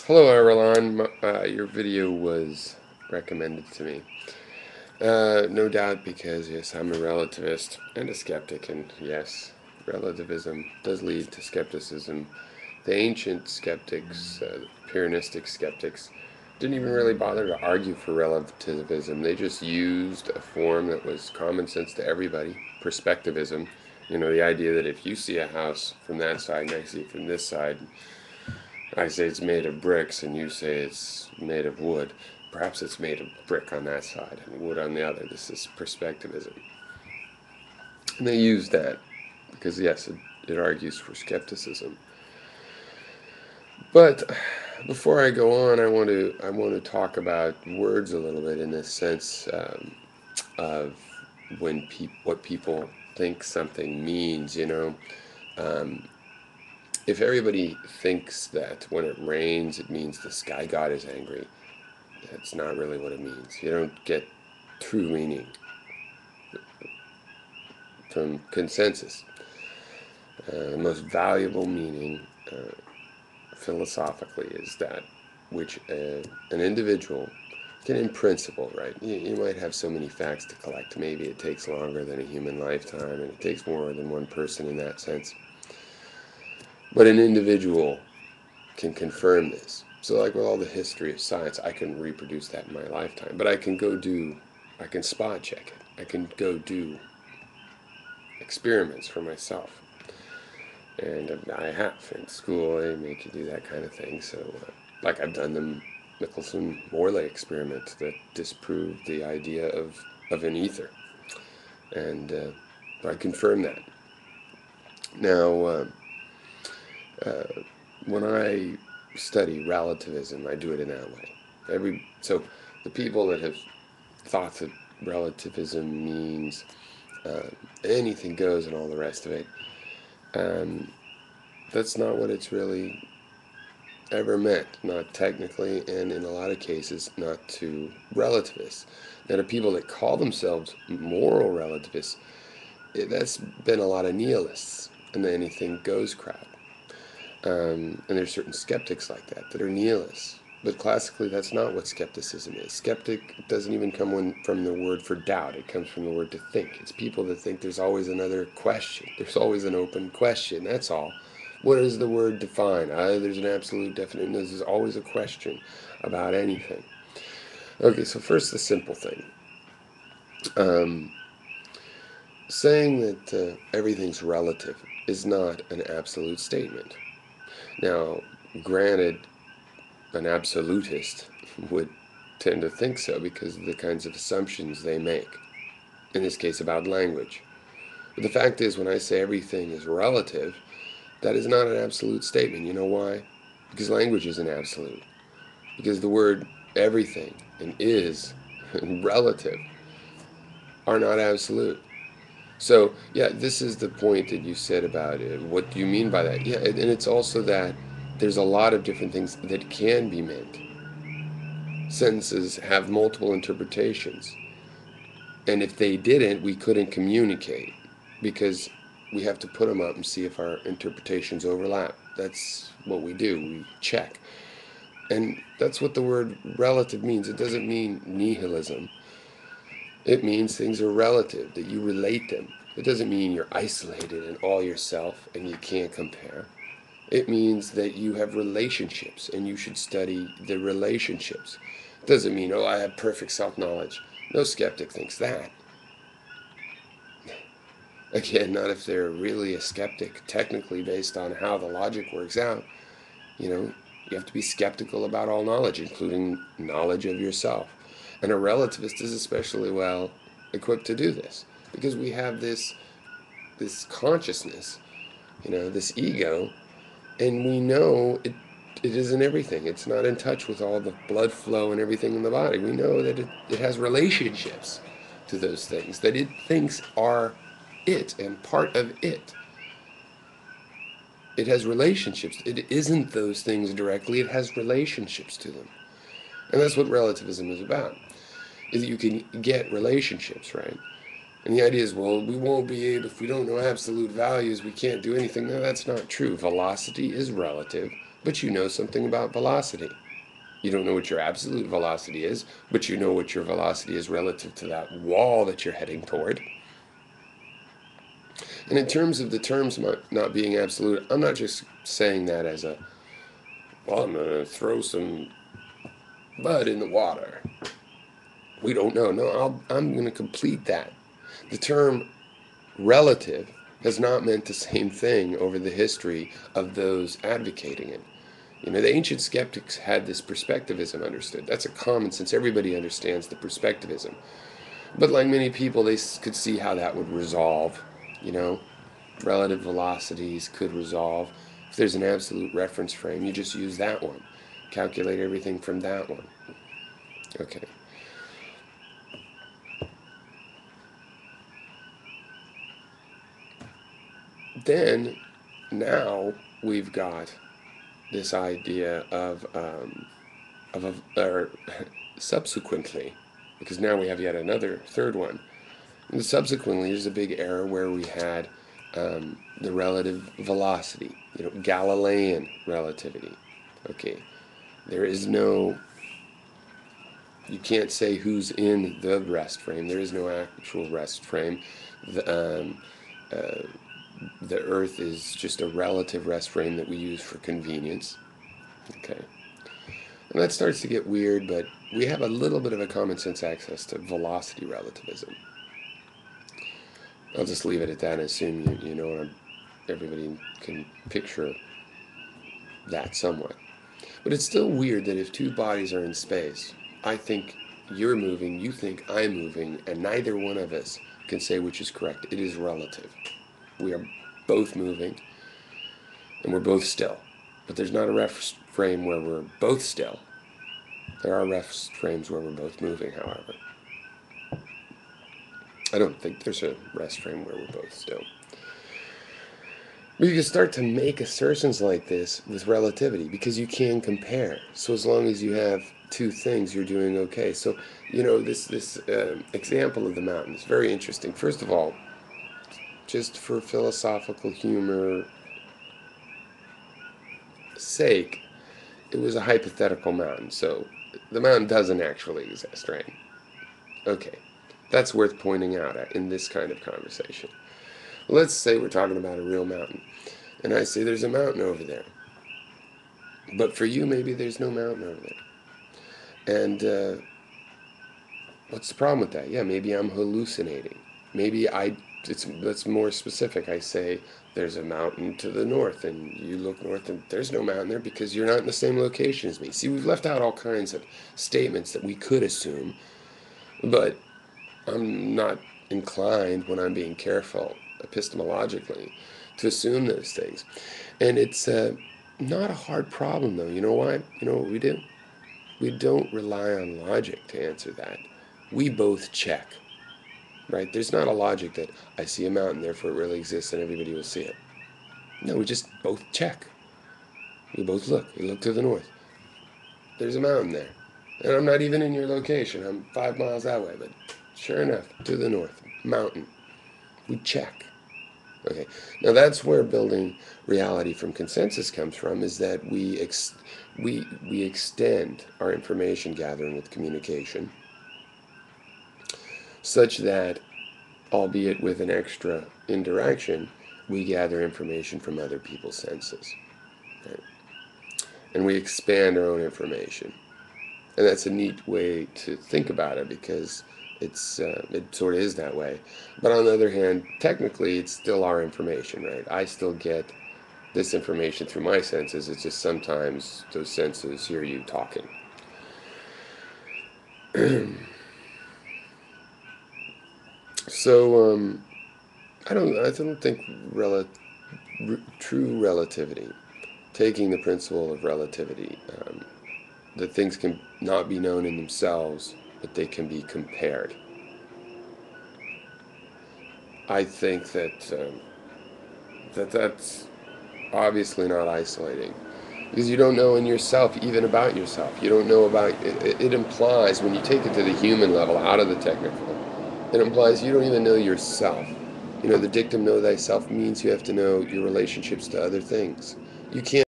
Hello, Arlan. Your video was recommended to me. No doubt because, yes, I'm a relativist and a skeptic, and yes, relativism does lead to skepticism. The ancient skeptics, Pyrrhonistic skeptics, didn't even really bother to argue for relativism. They just used a form that was common sense to everybody, perspectivism. You know, the idea that if you see a house from that side and I see it from this side, I say it's made of bricks and you say it's made of wood. Perhaps it's made of brick on that side and wood on the other. This is perspectivism. And they use that because, yes, it argues for skepticism. But before I go on, I want to talk about words a little bit in this sense of what people think something means. Um, if everybody thinks that when it rains, it means the sky god is angry, that's not really what it means. You don't get true meaning from consensus. The most valuable meaning philosophically is that which an individual can, in principle, right? You might have so many facts to collect. Maybe it takes longer than a human lifetime, and it takes more than one person in that sense. But an individual can confirm this. So, like with all the history of science, I can reproduce that in my lifetime. But I can spot check it. I can go do experiments for myself. And I have in school, they make you do that kind of thing. So, like I've done the Michelson-Morley experiment that disproved the idea of an ether. And I confirmed that. Now, when I study relativism, I do it in that way. So the people that have thought that relativism means uh, anything goes and all the rest of it, um, that's not what it's really ever meant. Not technically, and in a lot of cases, not to relativists. Now, the people that call themselves moral relativists, that's been a lot of nihilists and the anything goes crowd. And there's certain skeptics like that are nihilists. But classically, that's not what skepticism is. Skeptic doesn't even come from the word for doubt. It comes from the word to think. It's people that think there's always another question. There's always an open question. That's all. What does the word define? There's an absolute definition. There's always a question about anything. Okay, so first the simple thing. Um, Saying that everything's relative is not an absolute statement. Now, granted, an absolutist would tend to think so because of the kinds of assumptions they make, in this case about language. But the fact is, when I say everything is relative, that is not an absolute statement. You know why? Because language isn't absolute. Because the word everything and is and relative are not absolute. So, yeah, this is the point that you said about it. What do you mean by that? Yeah, and it's also that there's a lot of different things that can be meant. Sentences have multiple interpretations. And if they didn't, we couldn't communicate because we have to put them up and see if our interpretations overlap. That's what we do. We check. And that's what the word relative means. It doesn't mean nihilism. It means things are relative, that you relate them. It doesn't mean you're isolated and all yourself and you can't compare. It means that you have relationships and you should study the relationships. It doesn't mean, oh, I have perfect self knowledge. No skeptic thinks that. Again, not if they're really a skeptic, technically based on how the logic works out. You know, you have to be skeptical about all knowledge, including knowledge of yourself. And a relativist is especially well equipped to do this because we have this consciousness, this ego, and we know it isn't everything. It's not in touch with all the blood flow and everything in the body. We know that it has relationships to those things, that it thinks are it and part of it. It has relationships. It isn't those things directly, it has relationships to them. And that's what relativism is about, is that you can get relationships, right? And the idea is, well, we won't be able, if we don't know absolute values, we can't do anything. No, that's not true. Velocity is relative. but you know something about velocity. You don't know what your absolute velocity is, but you know what your velocity is relative to that wall that you're heading toward. And in terms of the terms not being absolute, I'm not just saying that as a, well, I'm going to throw some mud in the water. We don't know. No, I'm going to complete that. The term relative has not meant the same thing over the history of those advocating it. You know, the ancient skeptics had this perspectivism understood. That's a common sense. Everybody understands the perspectivism. But like many people, they could see how that would resolve. You know, relative velocities could resolve. If there's an absolute reference frame, you just use that one. Calculate everything from that one. Okay. Then, now we've got this idea or subsequently, because now we have yet another third one. And subsequently, there's a big error where we had the relative velocity, you know, Galilean relativity. Okay, there is no, you can't say who's in the rest frame. There is no actual rest frame. The, the Earth is just a relative rest frame that we use for convenience. Okay. And that starts to get weird, but we have a little bit of a common sense access to velocity relativism. I'll just leave it at that and assume you know everybody can picture that somewhat. But it's still weird that if two bodies are in space, I think you're moving, you think I'm moving, and neither one of us can say which is correct. It is relative. We are both moving, and we're both still. But there's not a rest frame where we're both still. There are rest frames where we're both moving, however. I don't think there's a rest frame where we're both still. But you can start to make assertions like this with relativity because you can compare. So as long as you have two things, you're doing okay. So, you know, this example of the mountain is very interesting. First of all, just for philosophical humor sake, it was a hypothetical mountain. So the mountain doesn't actually exist, right? Okay. That's worth pointing out in this kind of conversation. Let's say we're talking about a real mountain, and I say there's a mountain over there. But for you, maybe there's no mountain over there. And what's the problem with that? Yeah, maybe I'm hallucinating. Maybe that's more specific. I say there's a mountain to the north, and you look north, and there's no mountain there because you're not in the same location as me. See, we've left out all kinds of statements that we could assume, but I'm not inclined, when I'm being careful epistemologically, to assume those things. And it's not a hard problem, though. You know why? You know what we do? We don't rely on logic to answer that. We both check, right? There's not a logic that I see a mountain, therefore it really exists and everybody will see it. No, we just both check. We both look. We look to the north. There's a mountain there. And I'm not even in your location. I'm 5 miles that way, but sure enough, to the north, mountain. We check. Okay, now that's where building reality from consensus comes from, is that we extend our information gathering with communication such that, albeit with an extra interaction, we gather information from other people's senses. Right? And we expand our own information. And that's a neat way to think about it because it sort of is that way. But on the other hand, technically, it's still our information, right? I still get this information through my senses. It's just sometimes those senses hear you talking. So I don't think true relativity, taking the principle of relativity, that things can not be known in themselves, but they can be compared. I think that's obviously not isolating, because you don't know in yourself, even about yourself. You don't know about it. It implies, when you take it to the human level, out of the technical, it implies you don't even know yourself. You know, the dictum "know thyself" means you have to know your relationships to other things. You can't